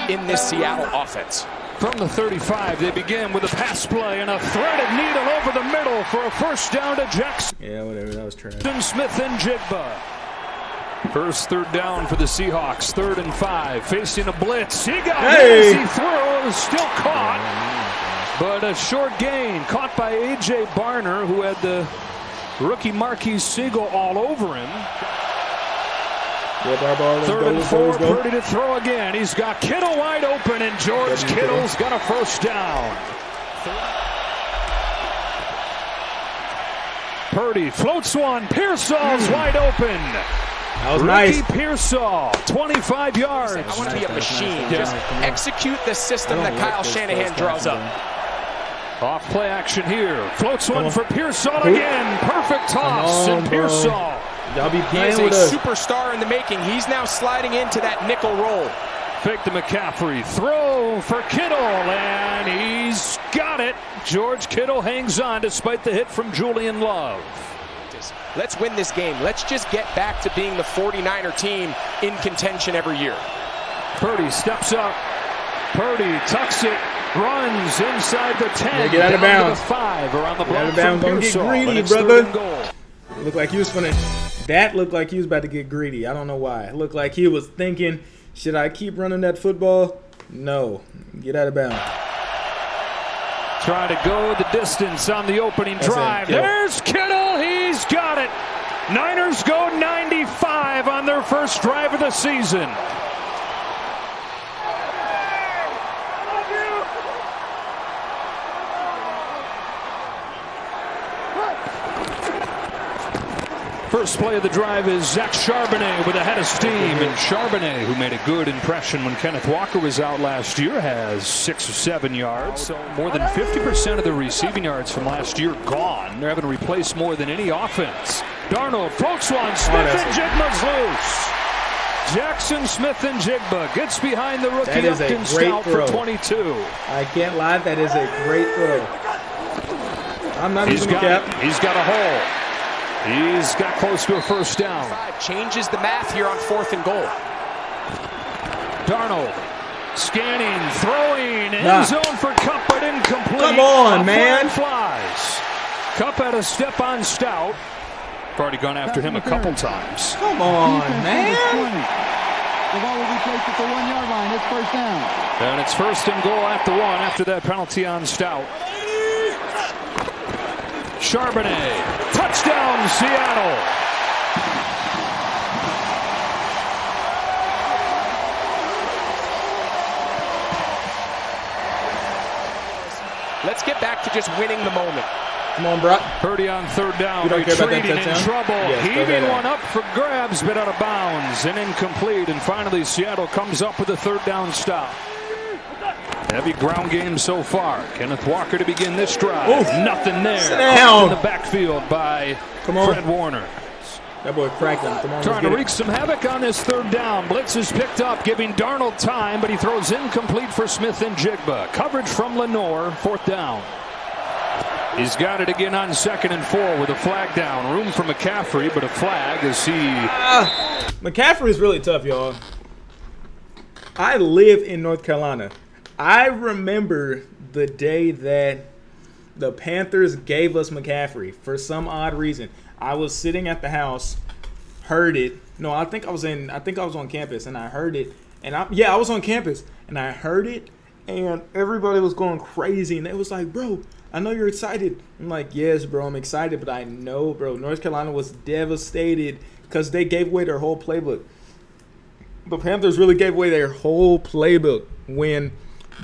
in this Seattle offense. From the 35, they begin with a pass play and a threaded needle over the middle for a first down to Jackson. Yeah, whatever, that was trash. Smith and Jigba. First third down for the Seahawks, 3rd and 5, facing a blitz. He got it as he throws, still caught, but a short gain, caught by A.J. Barner, who had the rookie Marquise Siegel all over him. 3rd and 4, Purdy to throw again. He's got Kittle wide open, and George Kittle's got a first down. Purdy floats one. Pearsall's wide open. That was nice. Pearsall, 25 yards. I want to be a machine. Just execute the system that Kyle Shanahan draws up. Off play action here. Floats one for Pearsall again. Perfect toss. And Pearsall. Y'all be He is a superstar in the making. He's now sliding into that nickel role. Fake to McCaffrey. Throw for Kittle. And he's got it. George Kittle hangs on despite the hit from Julian Love. Let's win this game. Let's just get back to being the 49er team in contention every year. Purdy steps up. Purdy tucks it. Runs inside the 10. Get out of bounds. To the 5 around the block. Don't get greedy, brother. Looked like he was finna. That looked like he was about to get greedy. I don't know why. It looked like he was thinking, should I keep running that football? No. Get out of bounds. Try to go the distance on the opening drive. There's Kittle. He's got it. Niners go 95 on their first drive of the season. First play of the drive is Zach Charbonnet with a head of steam. And Charbonnet, who made a good impression when Kenneth Walker was out last year, has 6 or 7 yards. So more than 50% of the receiving yards from last year gone. They're having to replace more than any offense. Darnold floats one. Smith and Jigba's loose. Jackson Smith and Jigba gets behind the rookie Upton Stout for 22. I can't lie, that is a great throw. I'm not even He's got a hole. He's got close to a first down. Changes the math here on 4th and goal. Darnold scanning, throwing, end zone for Kupp, but incomplete. Come on, man. Flies. Kupp had a step on Stout. I've already gone after him a couple times. Come on, man. The ball will be placed at the 1-yard line. It's first down. And it's 1st and goal at the 1 after that penalty on Stout. Charbonnet, touchdown Seattle. Let's get back to just winning the moment. Come on, bro. Purdy on 3rd down, you don't care about that retreating in trouble. Yes, heaving one up for grabs, but out of bounds and incomplete. And finally, Seattle comes up with a 3rd down stop. Heavy ground game so far. Kenneth Walker to begin this drive. Oof. Nothing there. In the backfield by Fred Warner. That boy cracked him. Come on, trying to wreak some havoc on this 3rd down. Blitz is picked up, giving Darnold time, but he throws incomplete for Smith and Jigba. Coverage from Lenore, 4th down. He's got it again on 2nd and 4 with a flag down. Room for McCaffrey, but a flag as he... McCaffrey is really tough, y'all. I live in North Carolina. I remember the day that the Panthers gave us McCaffrey for some odd reason. I was sitting at the house, heard it. No, I think I was on campus and I heard it. And I was on campus and I heard it and everybody was going crazy and it was like, "Bro, I know you're excited." I'm like, "Yes, bro, I'm excited, but I know, bro, North Carolina was devastated because they gave away their whole playbook." The Panthers really gave away their whole playbook when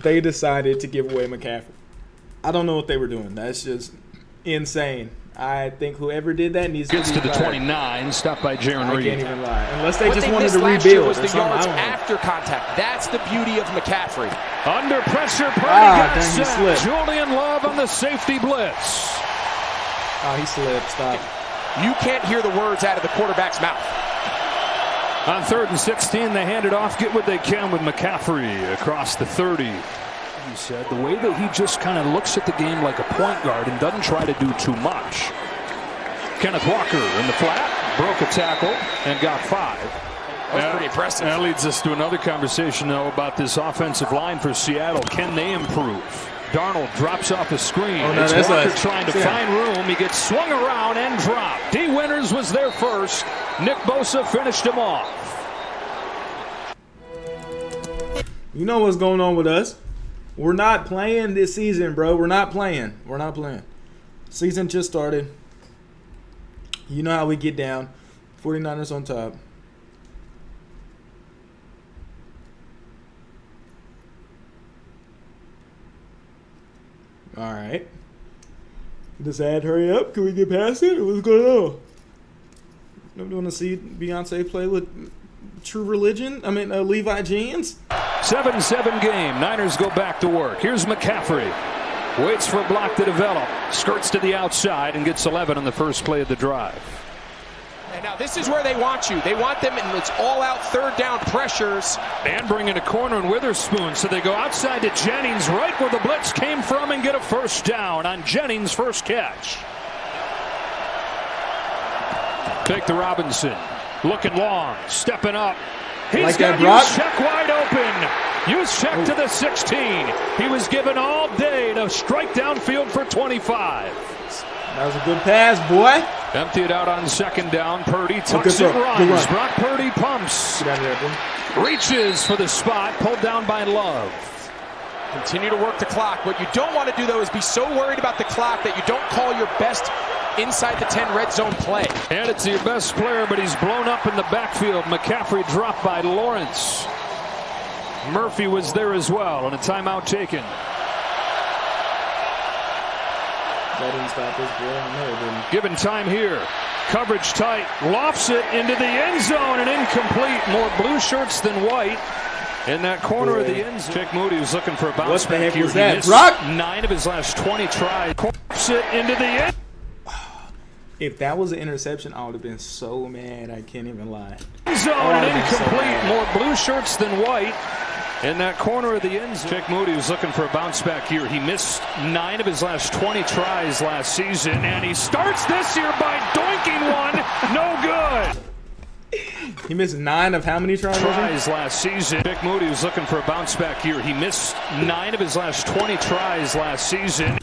they decided to give away McCaffrey. I don't know what they were doing. That's just insane. I think whoever did that needs gets to be the 29, stopped by Jaron Reed. I can't even lie. Unless they just wanted to rebuild. rebuild. Was the yards after contact. That's the beauty of McCaffrey. Under pressure, Purdy got he slipped. Julian Love on the safety blitz. Oh, he slipped. Stop. You can't hear the words out of the quarterback's mouth. On 3rd and 16, they hand it off, get what they can with McCaffrey across the 30. He said the way that he just kind of looks at the game like a point guard and doesn't try to do too much. Kenneth Walker in the flat, broke a tackle and got 5. That was pretty impressive. That leads us to another conversation, though, about this offensive line for Seattle. Can they improve? Darnold drops off a screen. Oh, no, it's that's Walker nice. trying to find room. He gets swung around and dropped. D. Winters was there first. Nick Bosa finished him off. You know what's going on with us. We're not playing this season, bro. We're not playing. We're not playing. Season just started. You know how we get down. 49ers on top. All right. Does ad hurry up? Can we get past it? What's going on? Nobody want to see Beyonce play with True Religion? I mean, Levi Jeans? 7-7 game. Niners go back to work. Here's McCaffrey. Waits for a block to develop. Skirts to the outside and gets 11 on the first play of the drive. And now this is where they want you. They want them, and it's all-out third down pressures. And bring in a corner and Witherspoon. So they go outside to Jennings, right where the blitz came from, and get a first down on Jennings' first catch. Take the Robinson. Looking long. Stepping up. He's like got that, Juszczyk wide open. Juszczyk to the 16. He was given all day to strike downfield for 25. That was a good pass, boy. Empty it out on second down. Purdy tucks good and throw. Good runs. run. Brock Purdy pumps. Get out of there, boy. Reaches for the spot. Pulled down by Love. Continue to work the clock. What you don't want to do, though, is be so worried about the clock that you don't call your best inside the 10 red zone play. And it's your best player, but he's blown up in the backfield. McCaffrey dropped by Lawrence. Murphy was there as well, and a timeout taken. That didn't stop this, boy. No, it didn't. Given time here. Coverage tight. Lofts it into the end zone and incomplete. More blue shirts than white. In that corner of the end zone. Jake Moody was looking for a bounce What the back heck was here. He that? missed Brock? 9 of his last 20 tries. Lofts it into the end. If that was an interception, I would have been so mad. I can't even lie. Zone I'd and have been so incomplete. mad. More blue shirts than white. In that corner of the end zone. Jake Moody was looking for a bounce back here. He missed 9 of his last 20 tries last season, and he starts this year by doinking one. No good. He missed 9 of how many tries? Last season. Jake Moody was looking for a bounce back here. He missed 9 of his last 20 tries last season.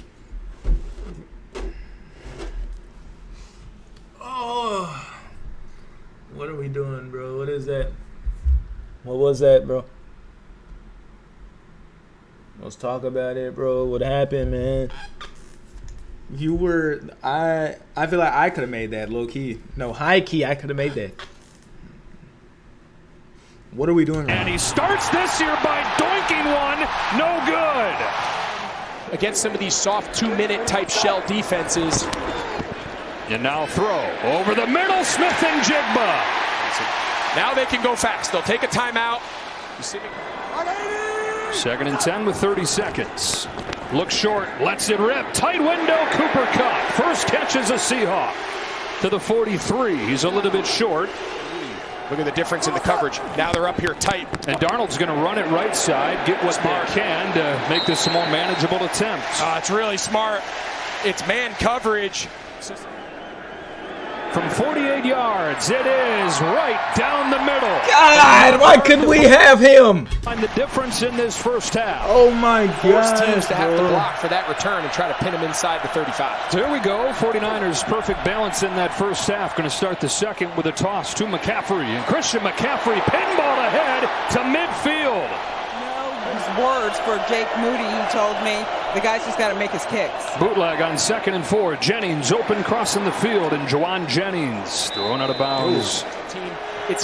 Oh, what are we doing, bro? What is that? What was that, bro? Let's talk about it, bro. What happened, man? You were I feel like I could have made that low key. No, high key, I could have made that. What are we doing right And now? he starts this year by doinking one. No good. Against some of these soft 2-minute type shell defenses. And now throw over the middle. Smith and Jigba. Now they can go fast. They'll take a timeout. You see me? 2nd and 10 with 30 seconds. Looks short, lets it rip. Tight window, Cooper Kupp. First catch as a Seahawk. To the 43. He's a little bit short. Look at the difference in the coverage. Now they're up here tight. And Darnold's going to run it right side, get what they can to make this a more manageable attempt. It's really smart. It's man coverage. From 48 yards, it is right down the middle. God, why couldn't we have him? Find the difference in this first half. Oh my Force God. teams to have to block for that return and try to pin him inside the 35. So here we go. 49ers perfect balance in that first half. Going to start the second with a toss to McCaffrey. And Christian McCaffrey pinball ahead to midfield. Words for Jake Moody. He told me the guy's just got to make his kicks. Bootleg on 2nd and 4. Jennings open crossing the field, and Juwan Jennings thrown out of bounds.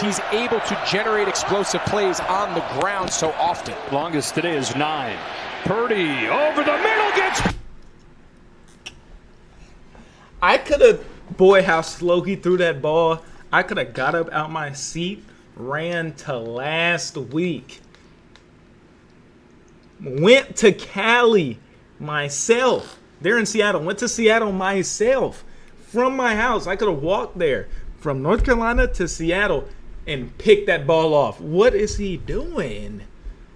He's able to generate explosive plays on the ground so often. Longest today is 9. Purdy over the middle gets. I could have, boy, how slow he threw that ball. I could have got up out my seat, ran to last week. Went to Cali myself. They're in Seattle. Went to Seattle myself from my house. I could have walked there from North Carolina to Seattle and picked that ball off. What is he doing?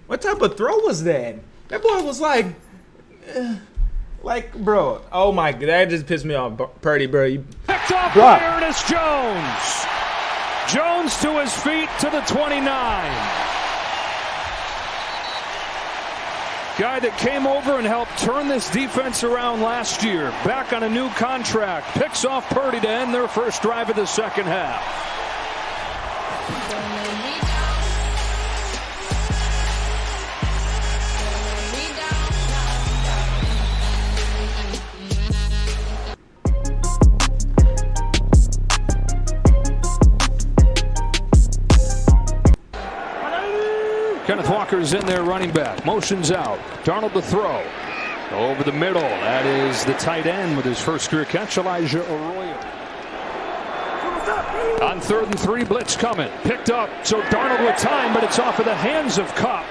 What type of throw was that? That boy was like, bro. Oh my God, that just pissed me off. Purdy, bro. You Picked off Brock. by Ernest Jones. Jones to his feet to the 29. Guy that came over and helped turn this defense around last year. Back on a new contract. Picks off Purdy to end their first drive of the second half. Kenneth Walker's in there, running back. Motions out. Darnold to throw. Over the middle. That is the tight end with his first career catch, Elijah Arroyo. On 3rd and 3, blitz coming. Picked up. So Darnold with time, but it's off of the hands of Kupp.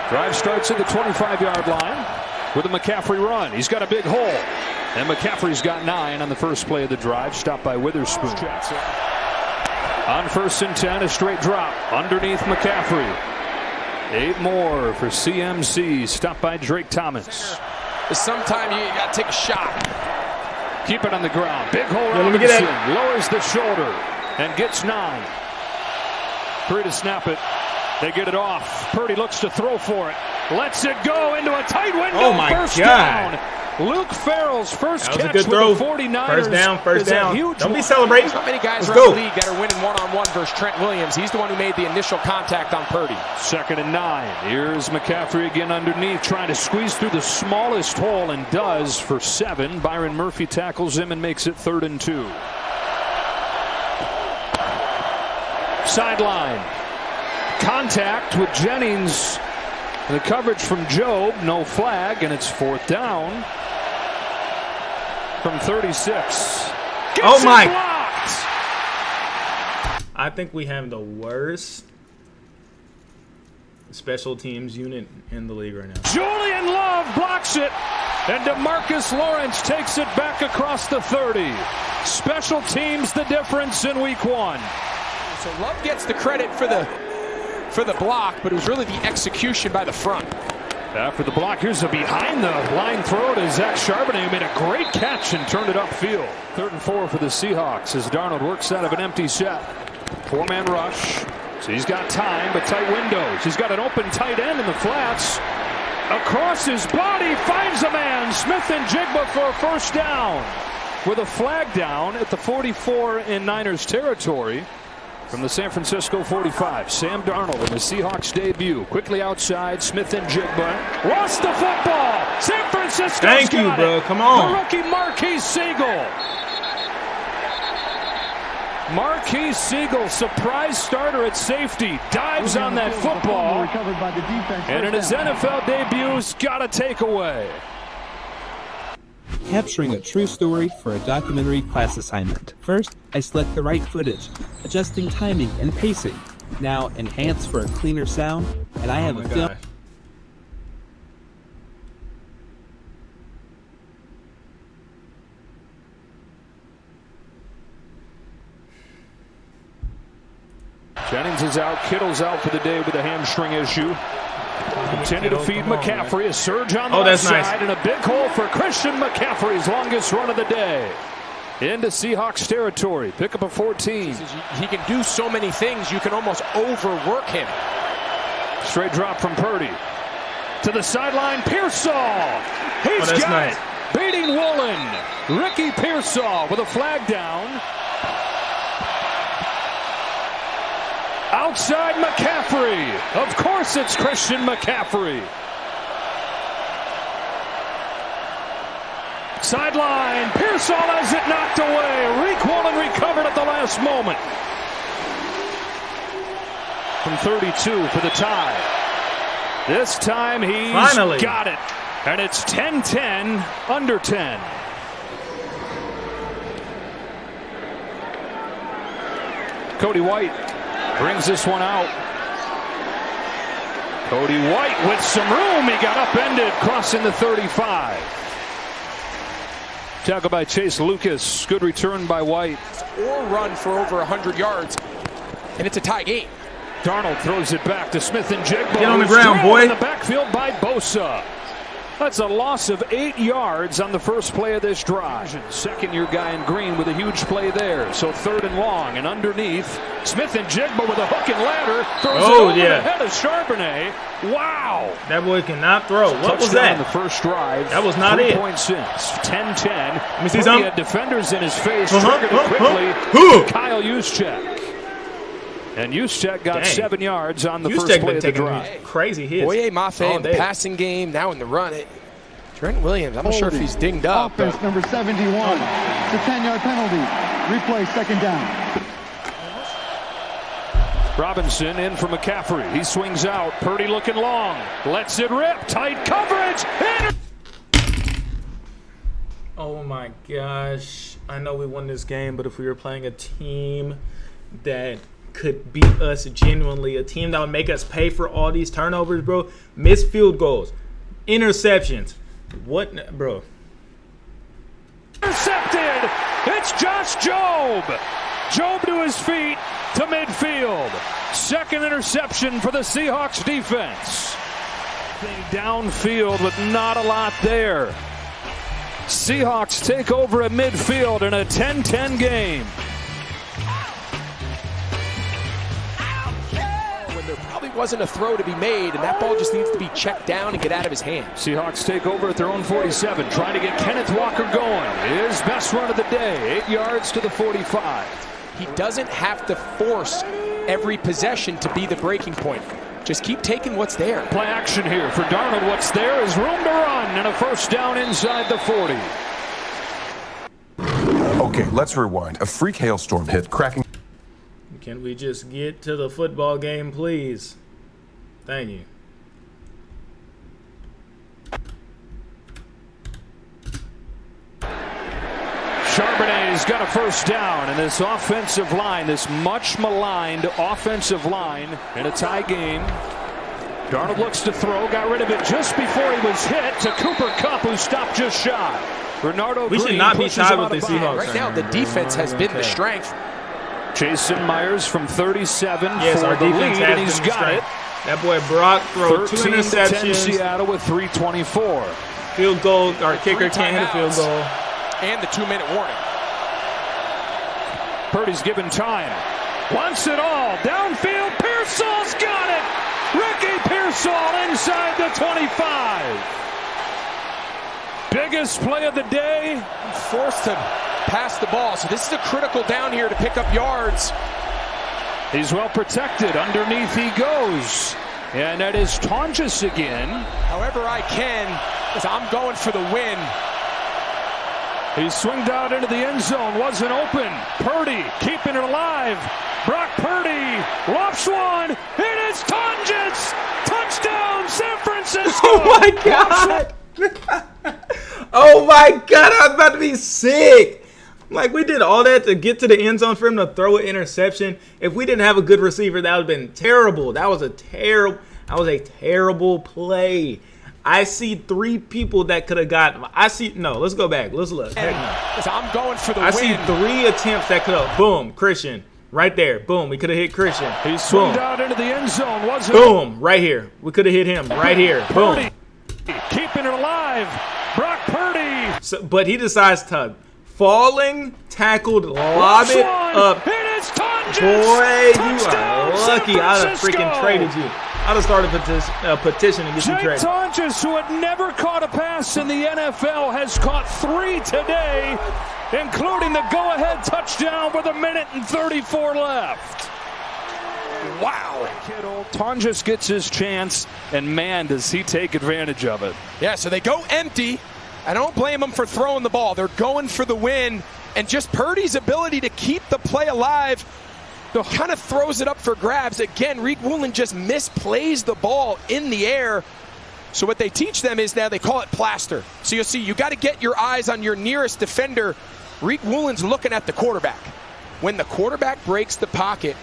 Drive starts at the 25-yard line with a McCaffrey run. He's got a big hole. And McCaffrey's got 9 on the first play of the drive. Stopped by Witherspoon. On 1st and 10, a straight drop underneath McCaffrey. 8 more for CMC. Stopped by Drake Thomas. Sometime you got to take a shot. Keep it on the ground. Big hole. Yeah, let me get it. Lowers the shoulder and gets 9. Free to snap it. They get it off. Purdy looks to throw for it. Lets it go into a tight window. Oh my first God. down. Luke Farrell's first That was a catch good with throw. the 49ers. First down. Huge Don't be one. celebrating. There's not many guys Let's around go. the league that are winning one-on-one versus Trent Williams. He's the one who made the initial contact on Purdy. 2nd and 9. Here's McCaffrey again underneath, trying to squeeze through the smallest hole, and does for 7. Byron Murphy tackles him and makes it 3rd and 2. Sideline. Contact with Jennings. The coverage from Job. No flag, and it's 4th down. From 36. Oh my! Blocked. I think we have the worst special teams unit in the league right now. Julian Love blocks it, and DeMarcus Lawrence takes it back across the 30. Special teams the difference in week 1. So Love gets the credit for the block, but it was really the execution by the front. After the block, here's a behind-the-line throw to Zach Charbonnet, who made a great catch and turned it upfield. 3rd and 4 for the Seahawks as Darnold works out of an empty set. 4-man rush. So he's got time, but tight windows. He's got an open tight end in the flats. Across his body, finds a man. Smith and Jigba for a first down. With a flag down at the 44 in Niners territory. From the San Francisco 45, Sam Darnold in the Seahawks debut. Quickly outside, Smith and Jigba. Lost the football. San Francisco. Thank you, bro. Come on. The rookie Marquise Siegel. Marquise Siegel, surprise starter at safety. Dives on that football. And in his NFL debut's got a takeaway. Capturing a true story for a documentary class assignment. First, I select the right footage, adjusting timing and pacing. Now, enhance for a cleaner sound, and I have a film. Jennings is out, Kittle's out for the day with a hamstring issue. Continue to feed McCaffrey. A surge on the left side, and a big hole for Christian McCaffrey's longest run of the day. Into Seahawks territory. Pick up a 14. He can do so many things, you can almost overwork him. Straight drop from Purdy. To the sideline, Pearsall. He's got it. Beating Woolen. Ricky Pearsall with a flag down. Outside McCaffrey. Of course it's Christian McCaffrey. Sideline. Pearsall has it knocked away. Reek Woolen recovered at the last moment. From 32 for the tie. This time he's got it. And it's 10-10, under 10. Cody White brings this one out. Cody White with some room. He got upended, crossing the 35. Tackle by Chase Lucas. Good return by White. Or run for over 100 yards, and it's a tie game. Darnold throws it back to Smith and Jigba. Get on the ground, boy. In the backfield by Bosa. That's a loss of 8 yards on the first play of this drive. Second-year guy in green with a huge play there. So 3rd and long, and underneath, Smith and Jigba with a hook and ladder. Throws it over the head of Charbonnet. Wow. That boy cannot throw. What was Touchdown that? in the first drive. That was not it. 3-point since. 10-10. Let me see something. He had defenders in his face. Triggered it quickly. Kyle Juszczyk. And Juszczyk got 7 yards on the first play of the drive. Crazy hits. Boye Mafe in the passing game, now in the run. Trent Williams, I'm not sure if he's dinged up. Offense number 71. It's a 10-yard penalty. Replay, 2nd down. Robinson in for McCaffrey. He swings out. Purdy looking long. Lets it rip. Tight coverage. Oh my gosh. I know we won this game, but if we were playing a team that could beat us genuinely, a team that would make us pay for all these turnovers, bro, missed field goals, interceptions. What, bro? Intercepted. It's Josh Jobe. Jobe to his feet to midfield. 2nd interception for the Seahawks defense. Downfield with not a lot there. Seahawks take over at midfield in a 10-10 game. There probably wasn't a throw to be made, and that ball just needs to be checked down and get out of his hands. Seahawks take over at their own 47, trying to get Kenneth Walker going. His best run of the day, 8 yards to the 45. He doesn't have to force every possession to be the breaking point. Just keep taking what's there. Play action here for Darnold. What's there is room to run and a 1st down inside the 40. Okay, let's rewind. A freak hailstorm hit, cracking. Can we just get to the football game, please? Thank you. Charbonnet's got a 1st down, and this offensive line, this much maligned offensive line in a tie game. Darnold looks to throw, got rid of it just before he was hit to Cooper Kupp, who stopped just shy. Bernardo We Green should not be pushes tied out with of the Seahawks. bounds. Right now, the defense has been the strength. Jason Myers from 37 Yes, for our the defense lead, has and he's been the got it. strength. That boy Brock throw 2 13-10 interceptions. Seattle with 3:24. Field goal. Our kicker can't hit a field goal. And the 2-minute warning. Purdy's given time. Wants it all. Downfield. Pearsall's got it. Ricky Pearsall inside the 25. Biggest play of the day. Forced to pass the ball. So this is a critical down here to pick up yards. He's well protected. Underneath he goes. And that is Tonjes again. However I can, because I'm going for the win. He swinged out into the end zone. Wasn't open. Purdy keeping it alive. Brock Purdy lofts one. It is Tonjes. Touchdown, San Francisco. Oh my God. Oh my God. I was about to be sick. Like, we did all that to get to the end zone for him to throw an interception. If we didn't have a good receiver, that would have been terrible. That was a terrible play. I see 3 people that could have got. No, let's go back. Let's look. Heck no. I'm going for the win. I see 3 attempts that could have. Boom, Christian. Right there. Boom. We could have hit Christian. He swung out into the end zone. Wasn't boom. Right here. We could have hit him. Right here. Boom. Keeping it alive. Brock Purdy. So, but he decides to falling, tackled, lob it up. It is Tonjes. Boy, Touchdown, you are lucky. I'd have freaking traded you. I'd have started a petition to get you traded. Tonjes, who had never caught a pass in the NFL, has caught 3 today, including the go-ahead touchdown with 1:34 left. Wow. Tonjes gets his chance, and man, does he take advantage of it. Yeah, so they go empty. I don't blame them for throwing the ball. They're going for the win, and just Purdy's ability to keep the play alive kind of throws it up for grabs. Again, Rick Woolen just misplays the ball in the air. So what they teach them is now they call it plaster. So you'll see you got to get your eyes on your nearest defender. Rick Woolen's looking at the quarterback. When the quarterback breaks the pocket,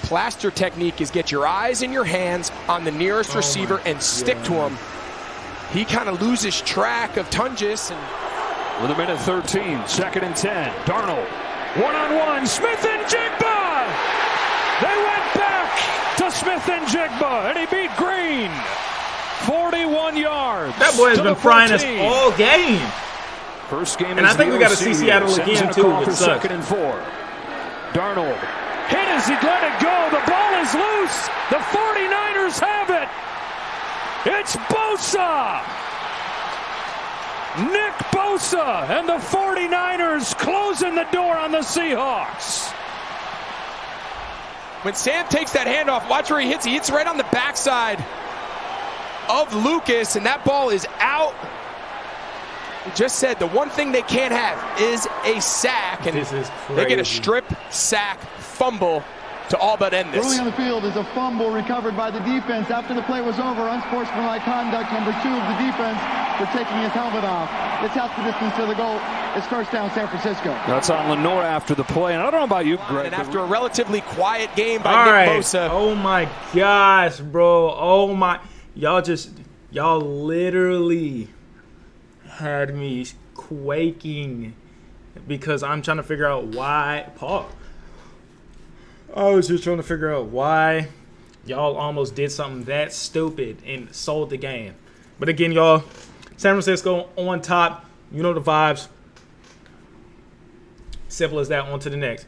plaster technique is get your eyes and your hands on the nearest receiver and stick to him. He kind of loses track of Tonjes. And with 1:13, 2nd and 10. Darnold, one-on-one, Smith and Jigba. They went back to Smith and Jigba, and he beat Green. 41 yards. That boy has to been the frying us 14. all game. First game, And I think we got to OC see Seattle here. again, Sends it too, across which for sucks. 2nd and 4. Darnold hit as he let it go. The ball is loose. The 49ers have it. It's Bosa. Nick Bosa and the 49ers closing the door on the Seahawks. When Sam takes that handoff, watch where he hits. He hits right on the backside of Lucas, and that ball is out. We just said the one thing they can't have is a sack, and This is they get a crazy. strip, sack, fumble to all but end Early this. on the field is a fumble recovered by the defense after the play was over. Unsportsmanlike conduct, number 2 of the defense for taking his helmet off. It's half the distance to the goal. It's first down, San Francisco. That's on Lenore after the play, and I don't know about you, Greg. And after a relatively quiet game by All Nick right. Bosa, Oh my gosh, bro. Oh my. Y'all literally had me quaking because I'm trying to figure out why. Paul. I was just trying to figure out why y'all almost did something that stupid and sold the game. But again, y'all, San Francisco on top. You know the vibes. Simple as that. On to the next.